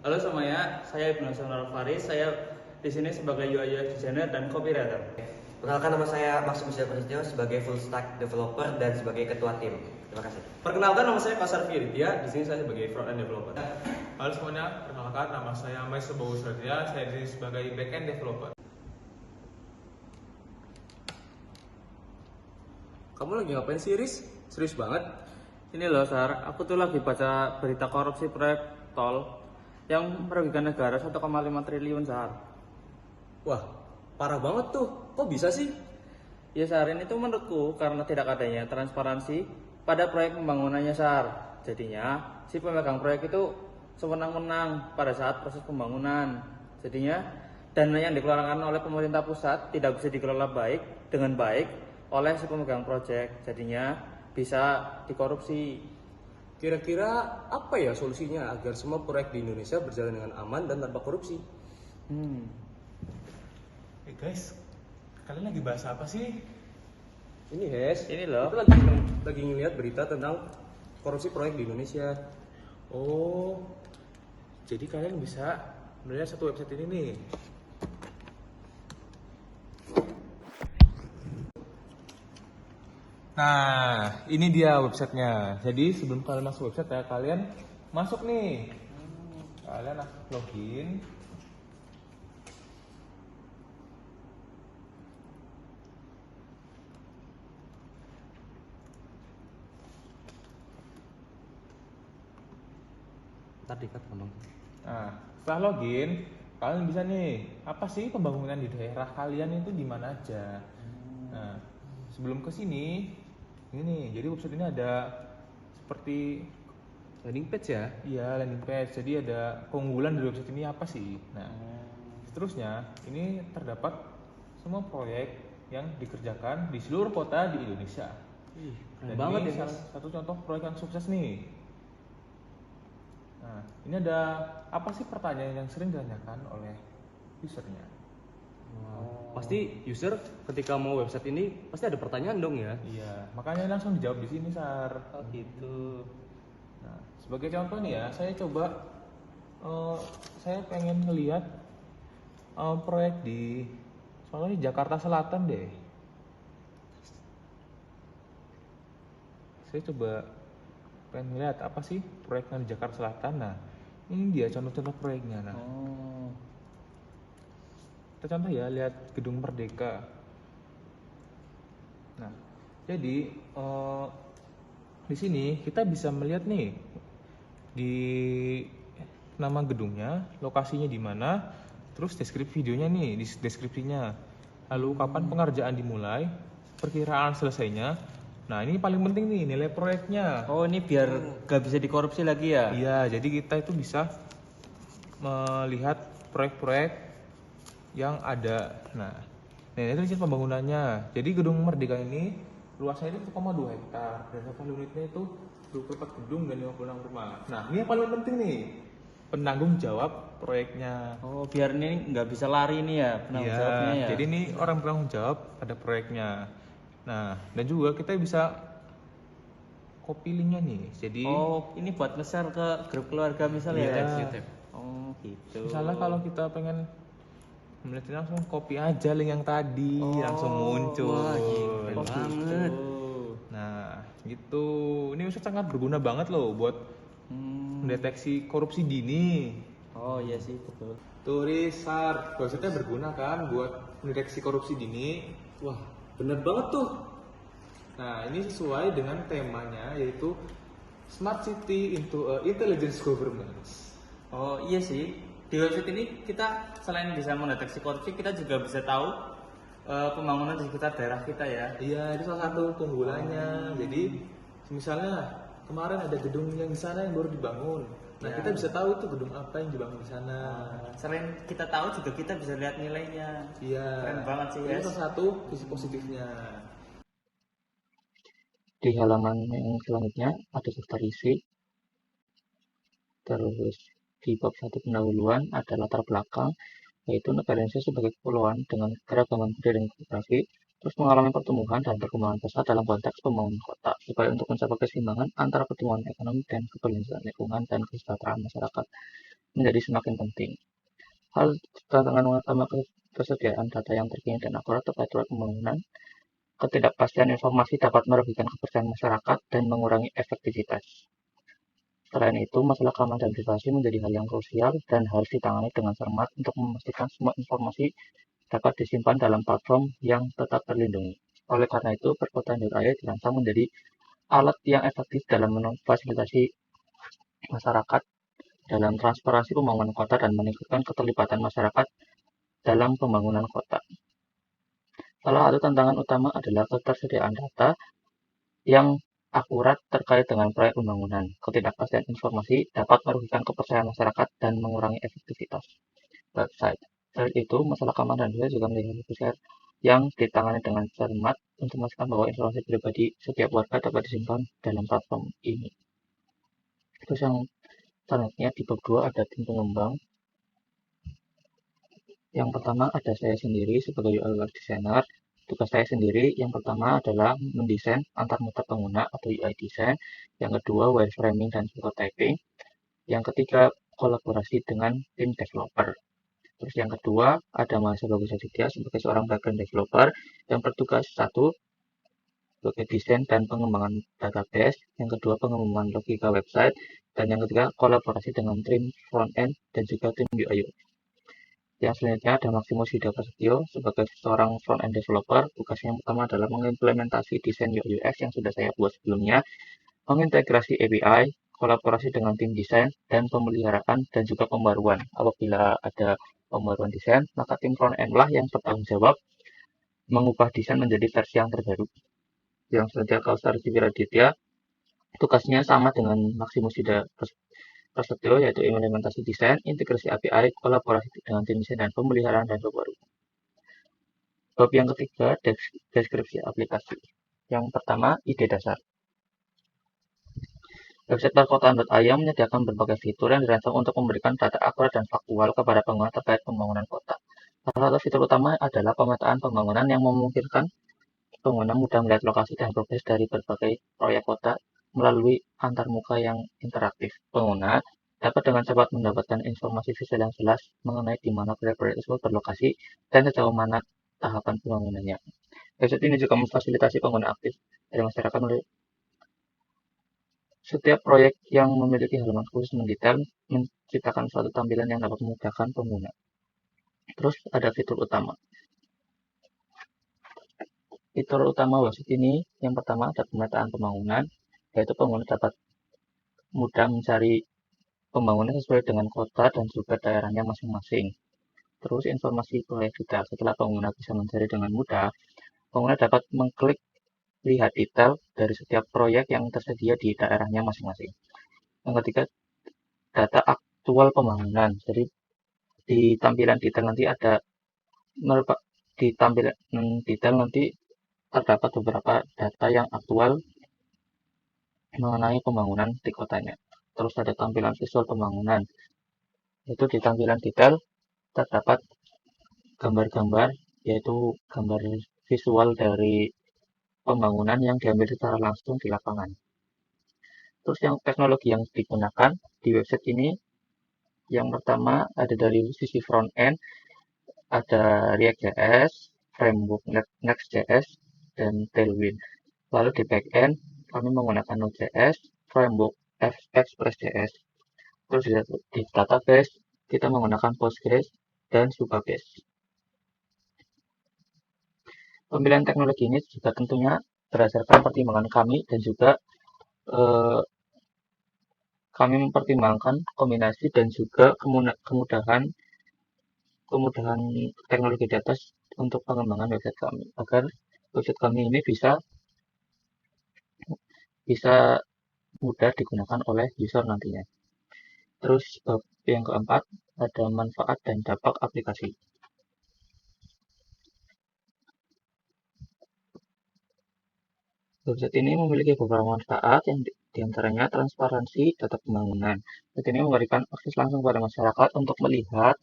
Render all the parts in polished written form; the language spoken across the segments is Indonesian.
Halo semuanya, saya Ibnu Hasanul Faris. Saya di sini sebagai UI UX designer dan copywriter. Perkenalkan, nama saya Maximus Prasetyo sebagai full stack developer dan sebagai ketua tim. Terima kasih. Perkenalkan, nama saya Pasar Firdia. Di sini saya sebagai front end developer. Halo semuanya, perkenalkan nama saya Mais Bowo Surya. Saya di sini sebagai back end developer. Kamu lagi ngapain sih, Riz? Serius banget? Ini loh Sar, aku tuh lagi baca berita korupsi proyek tol yang merugikan negara 1,5 triliun Sar. Wah, parah banget tuh. Kok bisa sih? Ya Sar, ini tuh menurutku karena tidak adanya transparansi pada proyek pembangunannya Sar. Jadinya si pemegang proyek itu sewenang-wenang pada saat proses pembangunan. Jadinya dana yang dikeluarkan oleh pemerintah pusat tidak bisa dikelola dengan baik oleh si pemegang proyek. Jadinya bisa dikorupsi. Kira-kira apa ya solusinya agar semua proyek di Indonesia berjalan dengan aman dan tanpa korupsi? Guys, kalian lagi bahas apa sih? Ini Hes, Ini loh. kita lagi ngeliat berita tentang korupsi proyek di Indonesia. Oh, jadi kalian bisa melihat satu website ini nih. Nah, ini dia websitenya. Jadi sebelum kalian masuk website ya, kalian masuk nih. Kalian login. Ntar dikat ngomong. Nah, setelah login, kalian bisa nih, apa sih pembangunan di daerah kalian itu di mana aja. Nah, sebelum ke sini, ini nih, jadi website ini ada seperti Landing page ya? iya landing page. Jadi ada keunggulan dari website ini apa sih? Nah, seterusnya ini terdapat semua proyek yang dikerjakan di seluruh kota di Indonesia. Keren Dan banget ini ya, salah satu contoh proyek yang sukses nih. Nah, ini ada apa sih pertanyaan yang sering ditanyakan oleh usernya? Pasti user ketika mau website ini pasti ada pertanyaan dong ya? Iya, makanya langsung dijawab di sini, Sar. Oh gitu. Nah, sebagai contoh nih ya, saya coba saya pengen ngelihat proyek di soalnya di Jakarta Selatan deh. Saya coba pengen lihat apa sih proyeknya di Jakarta Selatan. Nah, ini dia contoh-contoh proyeknya. Nah, Oh. kita contoh ya, lihat Gedung Merdeka. Nah, jadi di sini kita bisa melihat nih di nama gedungnya, lokasinya di mana, terus deskripsi videonya nih, di deskripsinya. Lalu kapan pengerjaan dimulai, perkiraan selesainya. Nah, ini paling penting nih, nilai proyeknya. Oh, ini biar gak bisa dikorupsi lagi ya? Iya, jadi kita itu bisa melihat proyek-proyek yang ada. Nah, itu izin pembangunannya. Jadi Gedung Merdeka ini luasnya itu 1,2 hektar dan total unitnya itu 24 gedung dan 56 rumah. Nah, ini yang paling penting nih, penanggung jawab proyeknya. Oh, biar ini nggak bisa lari nih ya penanggung Iya, jawabnya ya? jadi ini orang bertanggung jawab pada proyeknya. Nah, dan juga kita bisa copy linknya nih. Jadi Oh, ini buat nge-share ke grup keluarga misalnya Iya. ya? Oh, gitu. misalnya kalau kita pengen melihat ini, langsung copy aja link yang tadi, langsung muncul. Wah, gila Keren banget. banget. Nah, gitu. Ini bisa sangat berguna banget loh buat mendeteksi korupsi dini. Oh, iya sih, betul. Turisar, website-nya berguna kan buat mendeteksi korupsi dini. Wah, bener banget tuh. Nah, ini sesuai dengan temanya, yaitu Smart City into a Intelligence Governance. Oh, iya sih. Di website ini kita selain bisa mendeteksi korupsi, kita juga bisa tahu pembangunan di sekitar daerah kita ya. Iya, itu salah satu keunggulannya. Jadi, misalnya kemarin ada gedung yang di sana yang baru dibangun. Nah, Ya. kita bisa tahu tuh gedung apa yang dibangun di sana. Selain kita tahu juga kita bisa lihat nilainya. Iya. Keren banget sih, Itu Yes. salah satu sisi positifnya. Di halaman yang selanjutnya ada daftar isi, terus di bab 1 pendahuluan ada latar belakang, yaitu negara Indonesia sebagai kepulauan dengan keragaman budaya dan geografi, terus mengalami pertumbuhan dan perkembangan pesat dalam konteks pembangunan kota, supaya untuk mencapai keseimbangan antara pertumbuhan ekonomi dan keberlanjutan lingkungan dan kesejahteraan masyarakat. menjadi semakin penting. Hal tantangan utama ketersediaan data yang terkini dan akurat terkait proyek pembangunan, ketidakpastian informasi dapat merugikan kepercayaan masyarakat dan mengurangi efektivitas. Selain itu, masalah keamanan dan privasi menjadi hal yang krusial dan harus ditangani dengan cermat untuk memastikan semua informasi dapat disimpan dalam platform yang tetap terlindungi. Oleh karena itu, perkotaan.ai dirancang menjadi alat yang efektif dalam memfasilitasi masyarakat dalam transparansi pembangunan kota dan meningkatkan keterlibatan masyarakat dalam pembangunan kota. Salah satu tantangan utama adalah ketersediaan data yang akurat terkait dengan proyek pembangunan. Ketidakpastian informasi dapat merugikan kepercayaan masyarakat dan mengurangi efektivitas website. Selain itu, masalah keamanan dan juga menjadi besar yang ditangani dengan cermat untuk memastikan bahwa informasi pribadi setiap warga dapat disimpan dalam platform ini. Terus yang selanjutnya di bab 2 ada tim pengembang. Yang pertama ada saya sendiri sebagai UI designer. Tugas saya sendiri yang pertama adalah mendesain antar muka pengguna atau UI design. Yang kedua wireframing dan prototyping. Yang ketiga kolaborasi dengan tim developer. Terus yang kedua ada mahasiswa Bagus Aditya sebagai seorang backend developer yang bertugas satu sebagai desain dan pengembangan database, yang kedua pengembangan logika website, dan yang ketiga kolaborasi dengan tim front end dan juga tim UI. Yang selanjutnya ada Maximus Yuda Prasetyo sebagai seorang front end developer. Tugasnya yang pertama adalah mengimplementasi desain UI UX yang sudah saya buat sebelumnya, mengintegrasi API, kolaborasi dengan tim desain, dan pemeliharaan dan juga pembaruan. Apabila ada pembaruan desain, maka tim front end lah yang bertanggung jawab mengubah desain menjadi versi yang terbaru. Yang selanjutnya Kausar Raditya, tugasnya sama dengan Maximus Yuda Prasetyo, yaitu implementasi desain, integrasi API, kolaborasi dengan tim desain, dan pemeliharaan dan pembaruan. Bab yang ketiga, deskripsi aplikasi. Yang pertama, ide dasar. Website perkotaan.ai menyediakan berbagai fitur yang dirancang untuk memberikan data akurat dan faktual kepada pengguna terkait pembangunan kota. Salah satu fitur utama adalah pemetaan pembangunan yang memungkinkan pengguna mudah melihat lokasi dan progres dari berbagai proyek kota melalui antarmuka yang interaktif. Pengguna dapat dengan cepat mendapatkan informasi visual yang jelas mengenai di mana proyek-proyek tersebut berlokasi dan sejauh mana tahapan pembangunannya. Website ini juga memfasilitasi pengguna aktif dari masyarakat. Setiap proyek yang memiliki halaman khusus mendetail menciptakan suatu tampilan yang dapat memudahkan pengguna. Terus ada fitur utama. Fitur utama website ini yang pertama ada pemetaan pembangunan, yaitu pengguna dapat mudah mencari pembangunan sesuai dengan kota dan juga daerahnya masing-masing. Terus informasi proyek detail. Setelah pengguna bisa mencari dengan mudah, pengguna dapat mengklik lihat detail dari setiap proyek yang tersedia di daerahnya masing-masing. Yang ketiga, data aktual pembangunan. Jadi di tampilan detail nanti ada di tampilan detail nanti terdapat beberapa data yang aktual mengenai pembangunan di kotanya. Terus ada tampilan visual pembangunan. Itu di tampilan detail terdapat gambar-gambar, yaitu gambar visual dari pembangunan yang diambil secara langsung di lapangan. Terus yang teknologi yang digunakan di website ini, yang pertama ada dari sisi front end, ada React.js, framework Next.js, dan Tailwind. Lalu di back end, kami menggunakan Node.js, framework Express.js. Terus di database, kita menggunakan Postgres dan Supabase. Pemilihan teknologi ini juga tentunya berdasarkan pertimbangan kami dan juga kami mempertimbangkan kombinasi dan juga kemudahan teknologi di atas untuk pengembangan website kami agar website kami ini bisa mudah digunakan oleh user nantinya. Terus yang keempat ada manfaat dan dampak aplikasi. Website ini memiliki beberapa manfaat yang diantaranya transparansi data pembangunan. Website ini memberikan akses langsung kepada masyarakat untuk melihat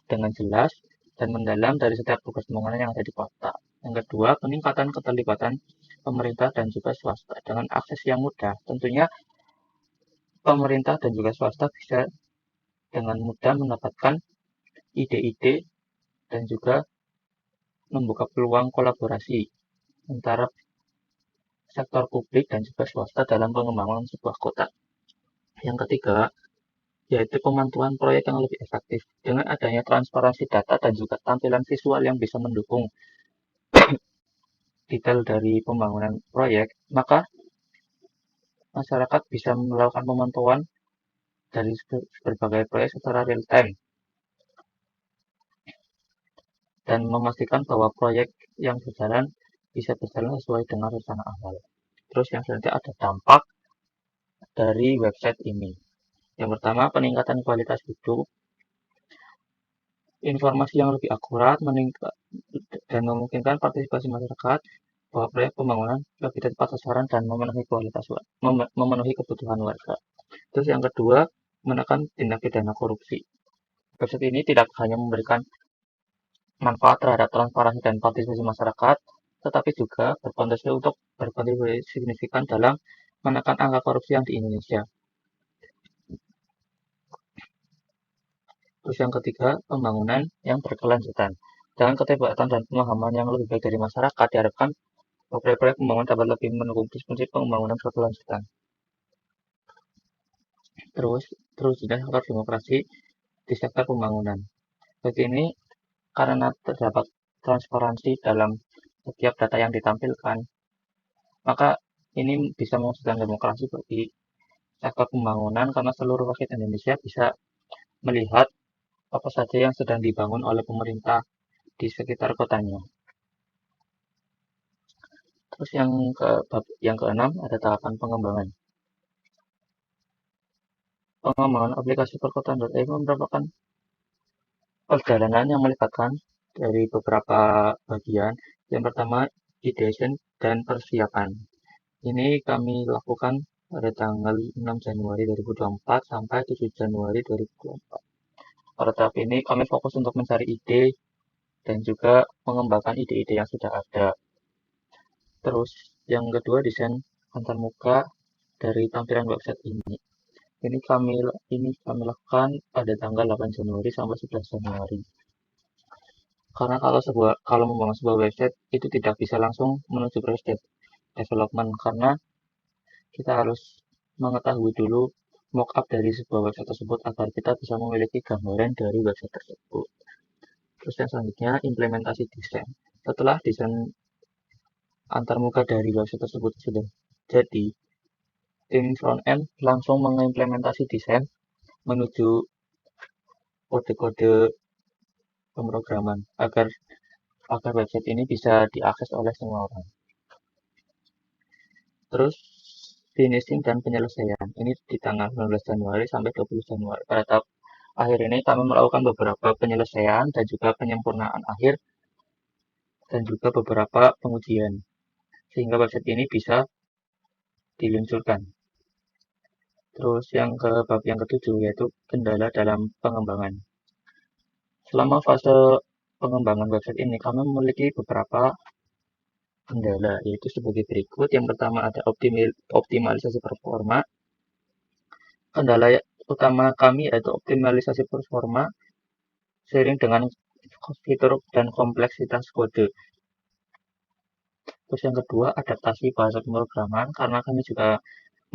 dengan jelas dan mendalam dari setiap tugas pembangunan yang ada di kota. Yang kedua, peningkatan keterlibatan pemerintah dan juga swasta. Dengan akses yang mudah, tentunya pemerintah dan juga swasta bisa dengan mudah mendapatkan ide-ide dan juga membuka peluang kolaborasi antara sektor publik dan juga swasta dalam pengembangan sebuah kota. Yang ketiga, yaitu pemantuan proyek yang lebih efektif. Dengan adanya transparansi data dan juga tampilan visual yang bisa mendukung detail dari pembangunan proyek, maka masyarakat bisa melakukan pemantauan dari berbagai proyek secara real time dan memastikan bahwa proyek yang berjalan bisa berjalan sesuai dengan rencana awal. Terus yang selanjutnya ada dampak dari website ini. Yang pertama, peningkatan kualitas hidup, informasi yang lebih akurat, dan memungkinkan partisipasi masyarakat bahwa proyek pembangunan lebih tepat sasaran dan memenuhi kebutuhan warga. Terus yang kedua, menekan tindak pidana korupsi. Website ini tidak hanya memberikan manfaat terhadap transparansi dan partisipasi masyarakat, tetapi juga berkontribusi signifikan dalam menekan angka korupsi yang di Indonesia. Terus yang ketiga, pembangunan yang berkelanjutan. Dengan keterlibatan dan pemahaman yang lebih baik dari masyarakat, diharapkan proyek-proyek pembangunan dapat lebih mendukung prinsip pembangunan berkelanjutan. Terus juga sektor demokrasi di sektor pembangunan. Bagi ini, karena terdapat transparansi dalam setiap data yang ditampilkan, maka ini bisa mewujudkan demokrasi bagi sektor pembangunan karena seluruh rakyat Indonesia bisa melihat apa saja yang sedang dibangun oleh pemerintah di sekitar kotanya. Terus yang keenam ada tahapan pengembangan. Pengembangan aplikasi perkotaan.ai merupakan perjalanan yang melibatkan dari beberapa bagian. Yang pertama, ideation dan persiapan. Ini kami lakukan pada tanggal 6 Januari 2024 sampai 7 Januari 2024. Pada tahap ini kami fokus untuk mencari ide dan juga mengembangkan ide-ide yang sudah ada. Terus yang kedua, desain antarmuka dari tampilan website ini. Ini kami lakukan pada tanggal 8 Januari sampai 11 Januari. Karena kalau membangun sebuah website itu tidak bisa langsung menuju proses development karena kita harus mengetahui dulu mockup dari sebuah website tersebut agar kita bisa memiliki gambaran dari website tersebut. Terus yang selanjutnya, implementasi desain. Setelah desain antarmuka dari website tersebut sudah jadi, tim front-end langsung mengimplementasi desain menuju kode-kode pemrograman agar website ini bisa diakses oleh semua orang. Terus finishing dan penyelesaian. Ini di tanggal 19 Januari sampai 20 Januari. Pada tahap akhir ini kami melakukan beberapa penyelesaian dan juga penyempurnaan akhir dan juga beberapa pengujian sehingga website ini bisa diluncurkan. Terus bab yang ketujuh yaitu kendala dalam pengembangan. Selama fase pengembangan website ini kami memiliki beberapa kendala, yaitu sebagai berikut. Yang pertama ada optimalisasi performa. Kendala utama kami yaitu optimalisasi performa seiring dengan fitur dan kompleksitas kode. Terus yang kedua, adaptasi bahasa pemrograman, karena kami juga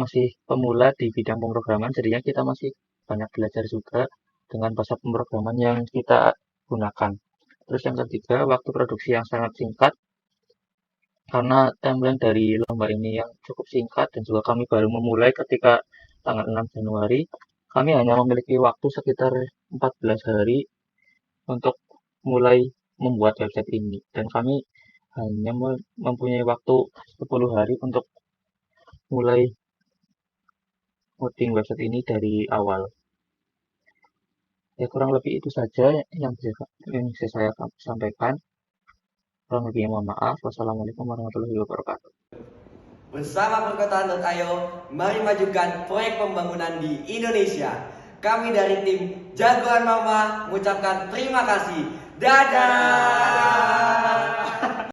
masih pemula di bidang pemrograman, jadinya kita masih banyak belajar juga dengan bahasa pemrograman yang kita gunakan. Terus yang ketiga, waktu produksi yang sangat singkat, karena timeline dari lomba ini yang cukup singkat dan juga kami baru memulai ketika tanggal 6 Januari, kami hanya memiliki waktu sekitar 14 hari untuk mulai membuat website ini. Dan kami hanya mempunyai waktu 10 hari untuk mulai coding website ini dari awal. Ya kurang lebih itu saja yang bisa saya sampaikan. Kurang lebihnya mohon maaf. Wassalamualaikum warahmatullahi wabarakatuh. Bersama Perkotaan.io, mari majukan proyek pembangunan di Indonesia. Kami dari tim Jagoan Mama mengucapkan terima kasih. Dadah!